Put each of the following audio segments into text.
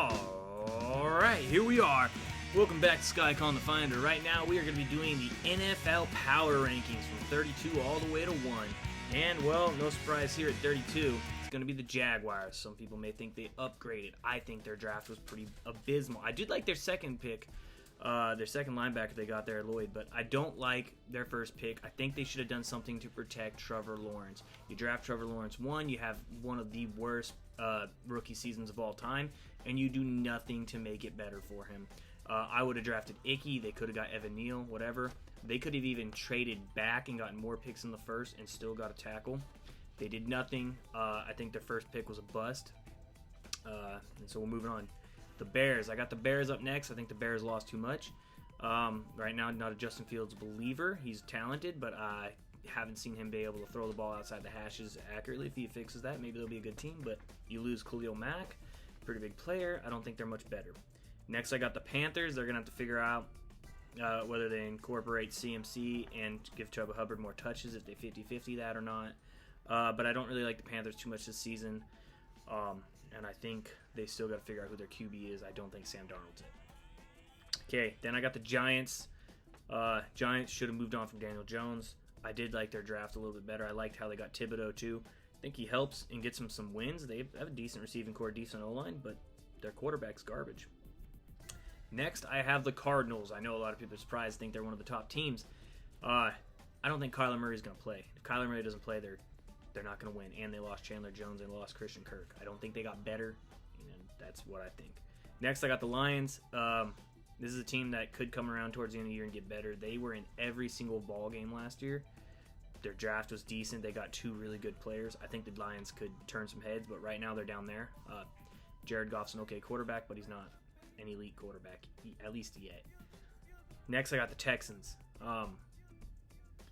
Alright, here we are. Welcome back to SkyCon the Finder. Right now we are going to be doing the NFL Power Rankings from 32 all the way to 1. And, well, no surprise here at 32, it's going to be the Jaguars. Some people may think they upgraded. I think their draft was pretty abysmal. I did like their second pick, their second linebacker they got there, Lloyd, but I don't like their first pick. I think they should have done something to protect Trevor Lawrence. You draft Trevor Lawrence 1, you have one of the worst rookie seasons of all time, and you do nothing to make it better for him. I would have drafted Icky. They could have got Evan Neal, whatever. They could have even traded back and gotten more picks in the first and still got a tackle. They did nothing. I think their first pick was a bust. And so we're moving on. The Bears. I got the Bears up next. I think the Bears lost too much. Right now, not a Justin Fields believer. He's talented, but I haven't seen him be able to throw the ball outside the hashes accurately. If he fixes that, maybe they'll be a good team. But you lose Khalil Mack, pretty big player. I don't think they're much better. Next, I got the Panthers. They're going to have to figure out whether they incorporate CMC and give Chuba Hubbard more touches, if they 50-50 that or not. But I don't really like the Panthers too much this season. And I think they still got to figure out who their QB is. I don't think Sam Darnold's it. Okay, then I got the Giants. Giants should have moved on from Daniel Jones. I did like their draft a little bit better. I liked how they got Thibodeau, too. I think he helps and gets them some wins. They have a decent receiving core, decent O-line, but their quarterback's garbage. Next, I have the Cardinals. I know a lot of people are surprised, think they're one of the top teams. I don't think Kyler Murray's going to play. If Kyler Murray doesn't play, they're not going to win. And they lost Chandler Jones and lost Christian Kirk. I don't think they got better, and that's what I think. Next, I got the Lions. This is a team that could come around towards the end of the year and get better. They were in every single ball game last year. Their draft was decent. They got two really good players. I think the Lions could turn some heads, but right now they're down there. Jared Goff's an okay quarterback, but he's not an elite quarterback, at least yet. Next, I got the Texans.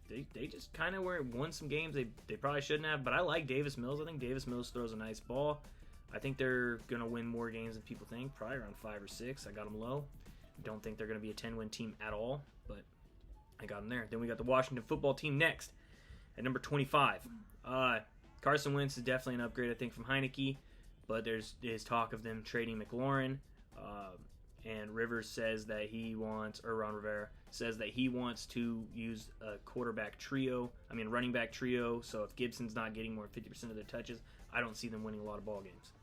They just kind of won some games they probably shouldn't have, but I like Davis Mills. I think Davis Mills throws a nice ball. I think they're going to win more games than people think, probably around 5 or 6. I got them low. Don't think they're going to be a 10-win team at all, but I got them there. Then we got the Washington football team next at number 25. Carson Wentz is definitely an upgrade, I think, from Heineke, but there's talk of them trading McLaurin. And Rivers says that Ron Rivera says that he wants to use a running back trio. So if Gibson's not getting more than 50% of their touches, I don't see them winning a lot of ball games.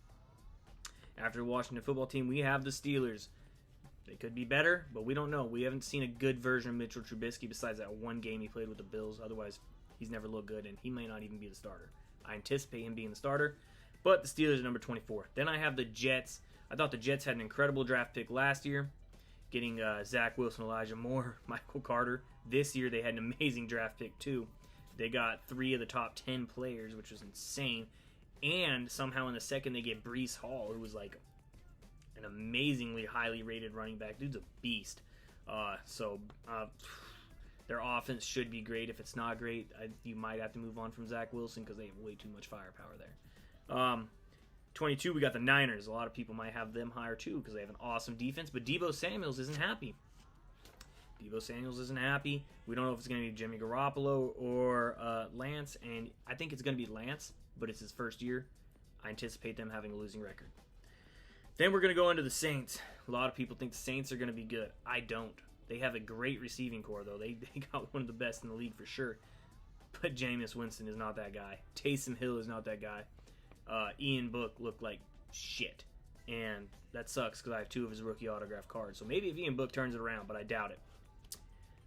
After the Washington football team, we have the Steelers. They could be better, but we don't know. We haven't seen a good version of Mitchell Trubisky besides that one game he played with the Bills. Otherwise, he's never looked good, and he may not even be the starter. I anticipate him being the starter, but the Steelers are number 24. Then I have the Jets. I thought the Jets had an incredible draft pick last year, getting Zach Wilson, Elijah Moore, Michael Carter. This year they had an amazing draft pick too. They got 3 of the top 10 players, which was insane. And somehow in the second they get Breece Hall, who was like an amazingly highly rated running back. Dude's a beast. Their offense should be great. If it's not great, you might have to move on from Zach Wilson because they have way too much firepower there. 22, we got the Niners. A lot of people might have them higher too because they have an awesome defense, but Deebo Samuels isn't happy. We don't know if it's going to be Jimmy Garoppolo or Lance, and I think it's going to be Lance, but it's his first year. I anticipate them having a losing record. Then we're going to go into the Saints. A lot of people think the Saints are going to be good. I don't. They have a great receiving core, though. They got one of the best in the league for sure. But Jameis Winston is not that guy. Taysom Hill is not that guy. Ian Book looked like shit. And that sucks because I have 2 of his rookie autograph cards. So maybe if Ian Book turns it around, but I doubt it.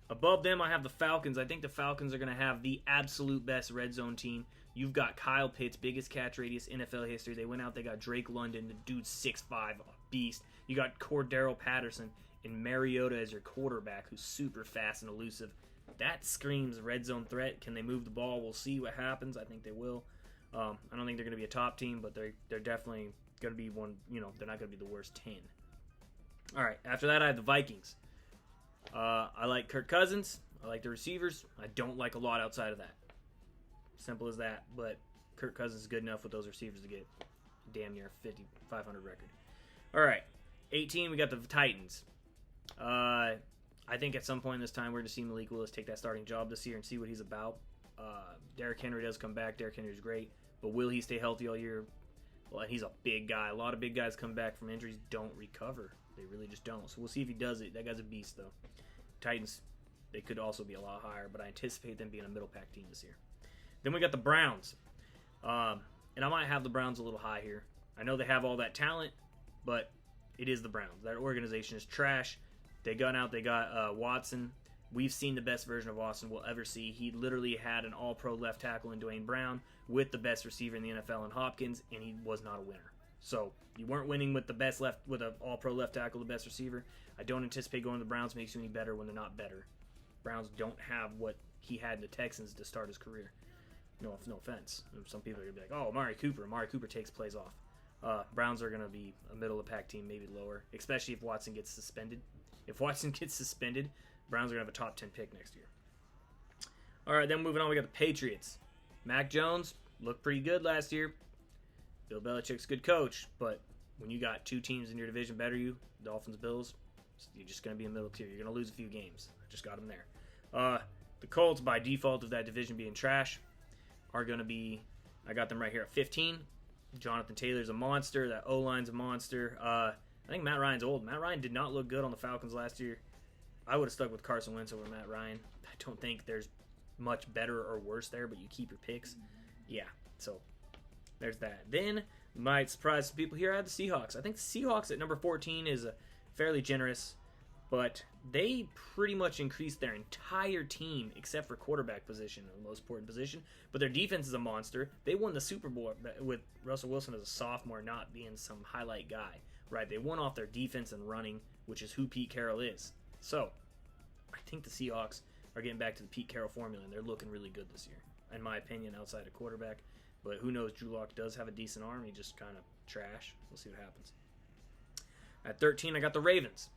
Above them, I have the Falcons. I think the Falcons are going to have the absolute best red zone team. You've got Kyle Pitts, biggest catch radius NFL history. They went out, they got Drake London, the dude's 6'5", a beast. You got Cordero Patterson and Mariota as your quarterback, who's super fast and elusive. That screams red zone threat. Can they move the ball? We'll see what happens. I think they will. I don't think they're going to be a top team, but they're definitely going to be one. They're not going to be the worst 10. All right, after that, I have the Vikings. I like Kirk Cousins. I like the receivers. I don't like a lot outside of that. Simple as that. But Kirk Cousins is good enough with those receivers to get damn near 500 record. All right, 18, we got the Titans. I think at some point in this time, we're going to see Malik Willis take that starting job this year and see what he's about. Derrick Henry does come back. Derrick Henry's great. But will he stay healthy all year? Well, he's a big guy. A lot of big guys come back from injuries don't recover. They really just don't. So we'll see if he does it. That guy's a beast, though. Titans, they could also be a lot higher, but I anticipate them being a middle pack team this year. Then we got the Browns. And I might have the Browns a little high here. I know they have all that talent, but it is the Browns. That organization is trash. They got Watson. We've seen the best version of Watson we'll ever see. He literally had an all-pro left tackle in Dwayne Brown with the best receiver in the NFL in Hopkins, and he was not a winner. So you weren't winning with with an all-pro left tackle, the best receiver. I don't anticipate going to the Browns makes you any better when they're not better. Browns don't have what he had in the Texans to start his career. No offense. Some people are going to be like, oh, Amari Cooper takes plays off. Browns are going to be a middle-of-the-pack team, maybe lower, especially if Watson gets suspended. If Watson gets suspended, Browns are going to have a top 10 pick next year. All right, then moving on, we got the Patriots. Mac Jones looked pretty good last year. Bill Belichick's a good coach, but when you got two teams in your division better you, Dolphins, Bills, you're just going to be in the middle tier. You're going to lose a few games. I just got them there. The Colts, by default of that division being trash, are going to be, I got them right here at 15. Jonathan Taylor's a monster. That O-line's a monster. I think Matt Ryan's old. Matt Ryan did not look good on the Falcons last year. I would have stuck with Carson Wentz over Matt Ryan. I don't think there's much better or worse there, but you keep your picks. Yeah, so there's that. Then, might surprise some people here, I have the Seahawks. I think the Seahawks at number 14 is fairly generous, but they pretty much increased their entire team except for quarterback position, the most important position. But their defense is a monster. They won the Super Bowl with Russell Wilson as a sophomore not being some highlight guy, right? They won off their defense and running, which is who Pete Carroll is. So, I think the Seahawks are getting back to the Pete Carroll formula, and they're looking really good this year, in my opinion, outside of quarterback. But who knows, Drew Lock does have a decent arm. He just kind of trash. We'll see what happens. At 13, I got the Ravens.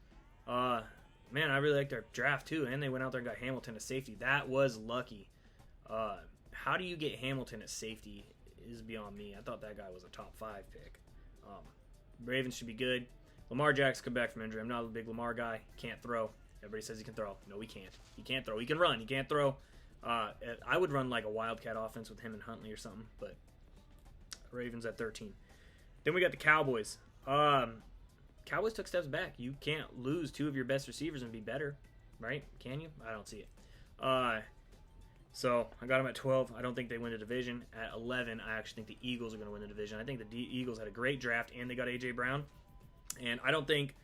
Man, I really like their draft, too, and they went out there and got Hamilton at safety. That was lucky. How do you get Hamilton at safety is beyond me. I thought that guy was a top 5 pick. Ravens should be good. Lamar Jackson come back from injury. I'm not a big Lamar guy. Can't throw. Everybody says he can throw. No, he can't. He can't throw. He can run. He can't throw. I would run like a Wildcat offense with him and Huntley or something, but Ravens at 13. Then we got the Cowboys. Cowboys took steps back. You can't lose 2 of your best receivers and be better, right? Can you? I don't see it. So I got them at 12. I don't think they win the division. At 11, I actually think the Eagles are going to win the division. I think the Eagles had a great draft, and they got A.J. Brown. And I don't think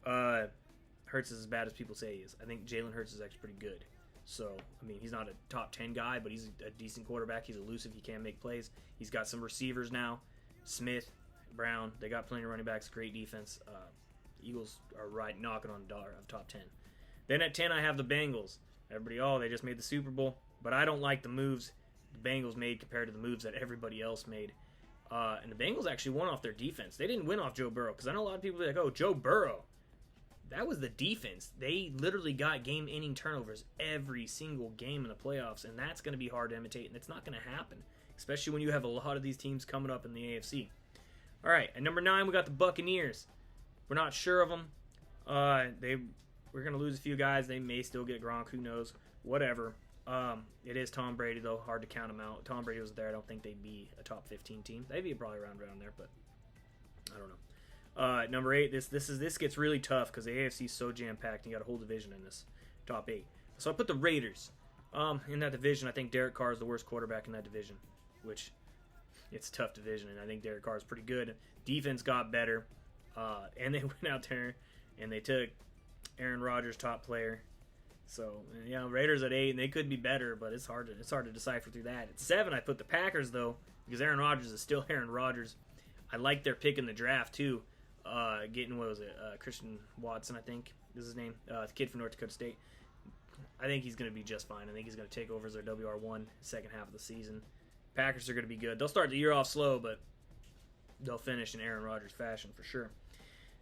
Hurts is as bad as people say he is. I think Jalen Hurts is actually pretty good. So, I mean, he's not a top 10 guy, but he's a decent quarterback. He's elusive. He can make plays. He's got some receivers now. Smith, Brown. They got plenty of running backs. Great defense. The Eagles are right knocking on the door of top 10. Then at 10, I have the Bengals. Everybody, they just made the Super Bowl. But I don't like the moves the Bengals made compared to the moves that everybody else made. And the Bengals actually won off their defense. They didn't win off Joe Burrow. Because I know a lot of people are like, oh, Joe Burrow. That was the defense. They literally got game-ending turnovers every single game in the playoffs. And that's going to be hard to imitate. And it's not going to happen. Especially when you have a lot of these teams coming up in the AFC. All right, at number 9, we got the Buccaneers. We're not sure of them. We're going to lose a few guys. They may still get Gronk. Who knows? Whatever. It is Tom Brady, though. Hard to count him out. Tom Brady was there. I don't think they'd be a top 15 team. They'd be probably around there, but I don't know. Number 8, this gets really tough because the AFC is so jam-packed. And you got a whole division in this top 8. So I put the Raiders in that division. I think Derek Carr is the worst quarterback in that division, which it's a tough division, and I think Derek Carr is pretty good. Defense got better, and they went out there and they took Aaron Rodgers, top player. So, yeah, Raiders at 8, and they could be better, but it's hard to decipher through that. At 7, I put the Packers, though, because Aaron Rodgers is still Aaron Rodgers. I like their pick in the draft, too. Getting, Christian Watson, I think is his name, the kid from North Dakota State. I think he's going to be just fine. I think he's going to take over as their WR1 second half of the season. Packers are going to be good. They'll start the year off slow, but they'll finish in Aaron Rodgers fashion for sure.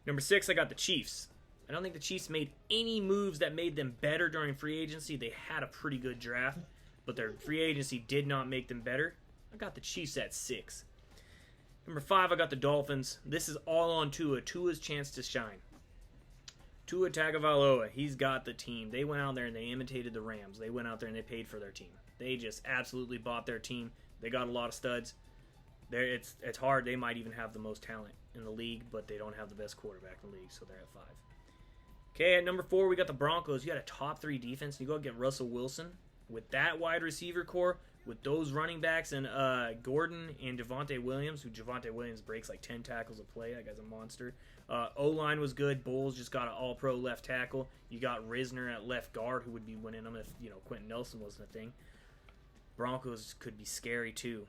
Number 6, I got the Chiefs. I don't think the Chiefs made any moves that made them better during free agency. They had a pretty good draft, but their free agency did not make them better. I got the Chiefs at 6. Number 5, I got the Dolphins. This is all on Tua. Tua's chance to shine. Tua Tagovailoa, he's got the team. They went out there and they imitated the Rams. They went out there and they paid for their team. They just absolutely bought their team. They got a lot of studs. It's hard. They might even have the most talent in the league, but they don't have the best quarterback in the league, so they're at 5. Okay, at number 4, we got the Broncos. You got a top 3 defense. You go get Russell Wilson with that wide receiver core, with those running backs, and Gordon and Javonte Williams, who Javonte Williams breaks like 10 tackles a play. That guy's a monster. O-line was good. Bowles just got an all-pro left tackle. You got Risner at left guard, who would be winning them if, Quentin Nelson wasn't a thing. Broncos could be scary, too.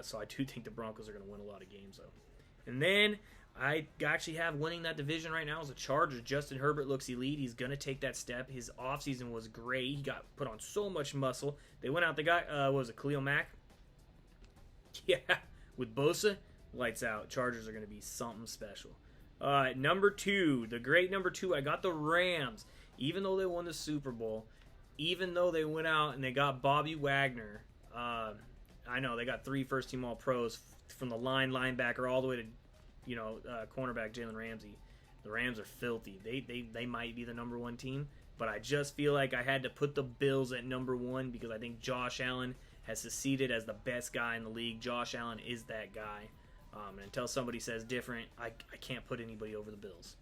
So I do think the Broncos are going to win a lot of games, though. And then I actually have winning that division right now is the Chargers. Justin Herbert looks elite. He's going to take that step. His offseason was great. He got put on so much muscle. They went out. They got, what was it, Khalil Mack? Yeah, with Bosa, lights out. Chargers are going to be something special. Number 2, the great number 2, I got the Rams. Even though they won the Super Bowl, even though they went out and they got Bobby Wagner, I know they got 3 first-team All-Pros from the linebacker all the way to, cornerback Jalen Ramsey. The Rams are filthy. They might be the number 1 team, but I just feel like I had to put the Bills at number 1 because I think Josh Allen has succeeded as the best guy in the league. Josh Allen is that guy. And until somebody says different, I can't put anybody over the Bills.